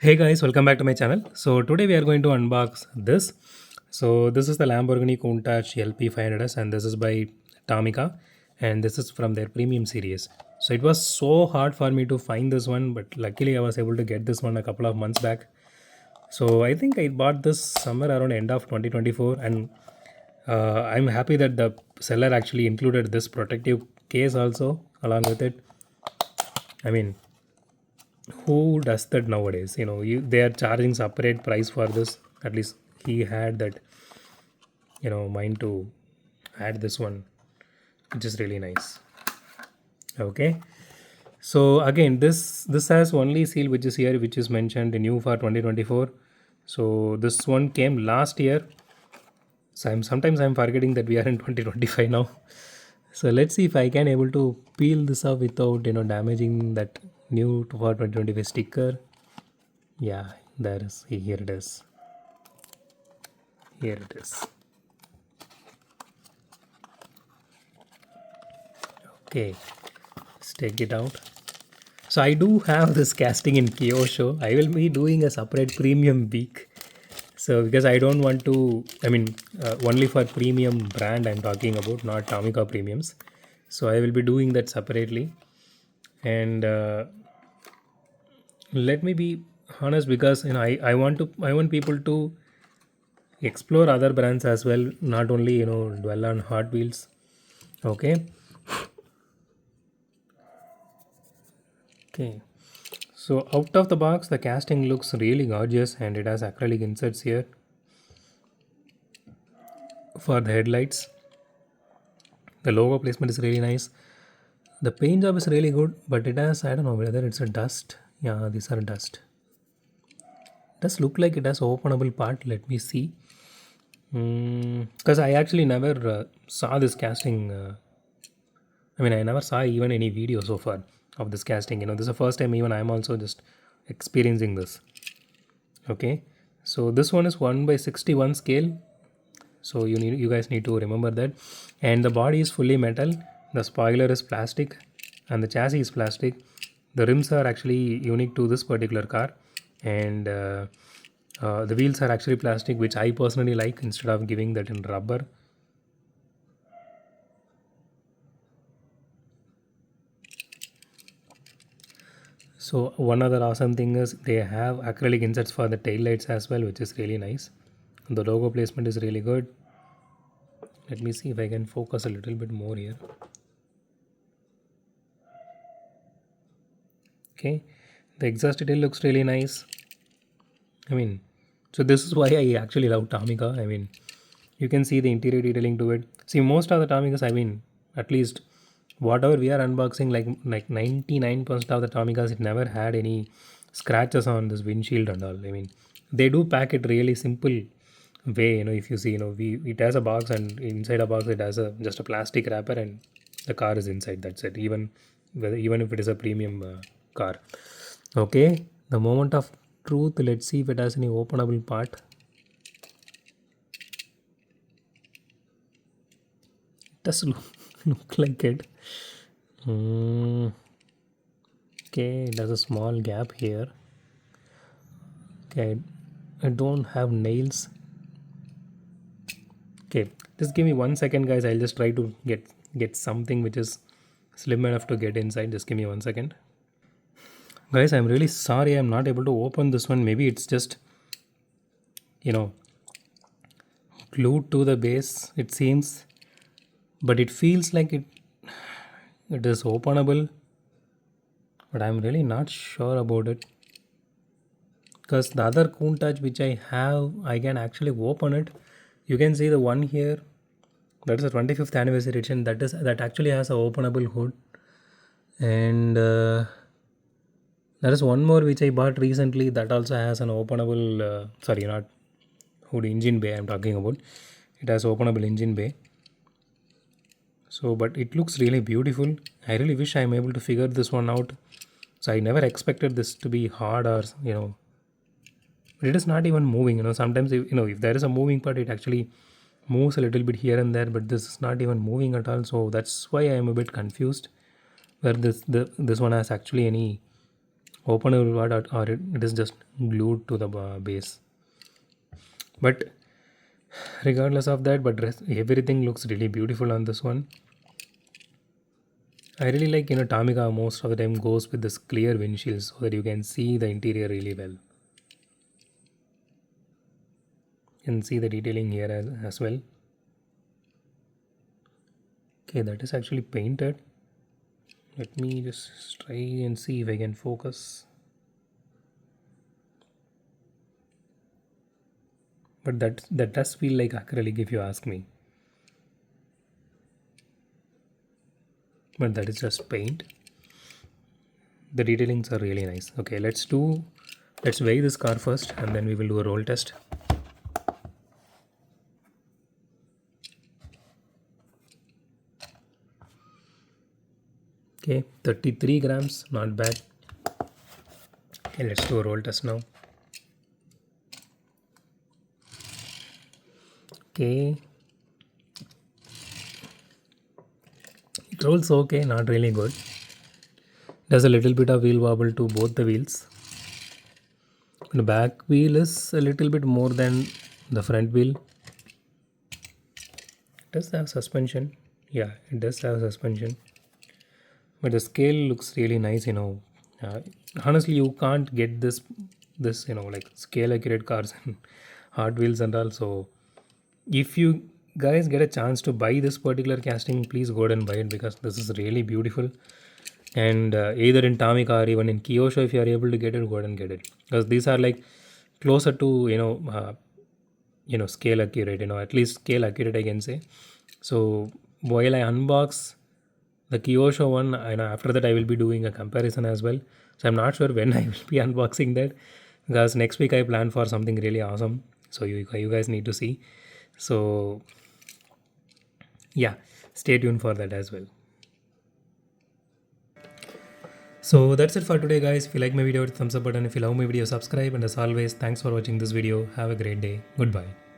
Hey guys, welcome back to my channel. So today we are going to unbox this. So this is the Lamborghini Countach LP500S and this is by Tomica and this is from their premium series. So it was so hard for me to find this one, but luckily I was able to get this one a couple of months back. So I think I bought this somewhere around end of 2024 and I'm happy that the seller actually included this protective case also along with it. I mean, who does that nowadays? They are charging separate price for this. At least he had that mind to add this one, which is really nice. Okay, so again, this has only seal which is here, which is mentioned new for 2024. So this one came last year. So sometimes I'm forgetting that we are in 2025 now. So let's see if I can able to peel this off without damaging that new for 2025 sticker. Yeah, there is. Here it is. Here it is. Okay, let's take it out. So I do have this casting in Kyosho. I will be doing a separate premium week. So because I don't want to, only for premium brand I'm talking about, not Tomica premiums. So I will be doing that separately. And let me be honest, because I want people to explore other brands as well, not only dwell on Hot Wheels. Okay. Okay, so out of the box the casting looks really gorgeous and it has acrylic inserts here for the headlights. The logo placement is really nice. The paint job is really good, but it has, I don't know whether it's a dust. Yeah, these are dust. Does look like it has openable part. Let me see. Because I actually never saw this casting. I never saw even any video so far of this casting. This is the first time even I'm also just experiencing this. Okay, so this one is 1/61 scale. So you guys need to remember that. And the body is fully metal. The spoiler is plastic, and the chassis is plastic. The rims are actually unique to this particular car, and the wheels are actually plastic, which I personally like instead of giving that in rubber. So one other awesome thing is they have acrylic inserts for the tail lights as well, which is really nice. The logo placement is really good. Let me see if I can focus a little bit more here. Okay, the exhaust detail looks really nice. So this is why I actually love Tomica. You can see the interior detailing to it. See, most of the Tomicas, at least whatever we are unboxing, like 99% of the Tomicas, it never had any scratches on this windshield and all. They do pack it really simple way. If you see, it has a box, and inside a box it has just a plastic wrapper, and the car is inside. That's it. Even if it is a premium car. Okay, the moment of truth. Let's see if it has any openable part. It does look like it. Okay, there's a small gap here. Okay, I don't have nails. Okay, just give me 1 second, guys. I'll just try to get something which is slim enough to get inside. Just give me 1 second. Guys, I'm really sorry I'm not able to open this one. Maybe it's just glued to the base, it seems, but it feels like it is openable, but I'm really not sure about it, because the other Countach which I have, I can actually open it. You can see the one here, that is a 25th anniversary edition, that actually has a openable hood. And there is one more which I bought recently that also has an openable sorry, not hood, engine bay I'm talking about. It has openable engine bay. So but it looks really beautiful. I really wish I'm able to figure this one out. So I never expected this to be hard, or but it is not even moving. Sometimes if there is a moving part, it actually moves a little bit here and there, but this is not even moving at all. So that's why I am a bit confused where this one has actually any openable what, or it is just glued to the base. But regardless of that, but everything looks really beautiful on this one. I really like, Tomica most of the time goes with this clear windshield so that you can see the interior really well. You can see the detailing here as well. Okay, that is actually painted. Let me just try and see if I can focus. But that does feel like acrylic if you ask me. But that is just paint. The detailings are really nice. Okay, let's weigh this car first and then we will do a roll test. Okay, 33 grams, not bad. Okay, let's do a roll test now. Okay, it rolls okay, not really good. There's a little bit of wheel wobble to both the wheels. The back wheel is a little bit more than the front wheel. It does have suspension. Yeah, it does have suspension. But the scale looks really nice, honestly, you can't get this like scale accurate cars and Hot Wheels and all. So if you guys get a chance to buy this particular casting, please go ahead and buy it because this is really beautiful. And either in Tomica or even in Kyosho, if you are able to get it, go ahead and get it because these are like closer to scale accurate, at least scale accurate I can say. So while I unbox the Kyosho one, and after that I will be doing a comparison as well. So I'm not sure when I will be unboxing that because next week I plan for something really awesome. So you guys need to see. So yeah, stay tuned for that as well. So that's it for today, guys. If you like my video, hit the thumbs up button. If you love my video, subscribe. And as always, thanks for watching this video. Have a great day. Goodbye.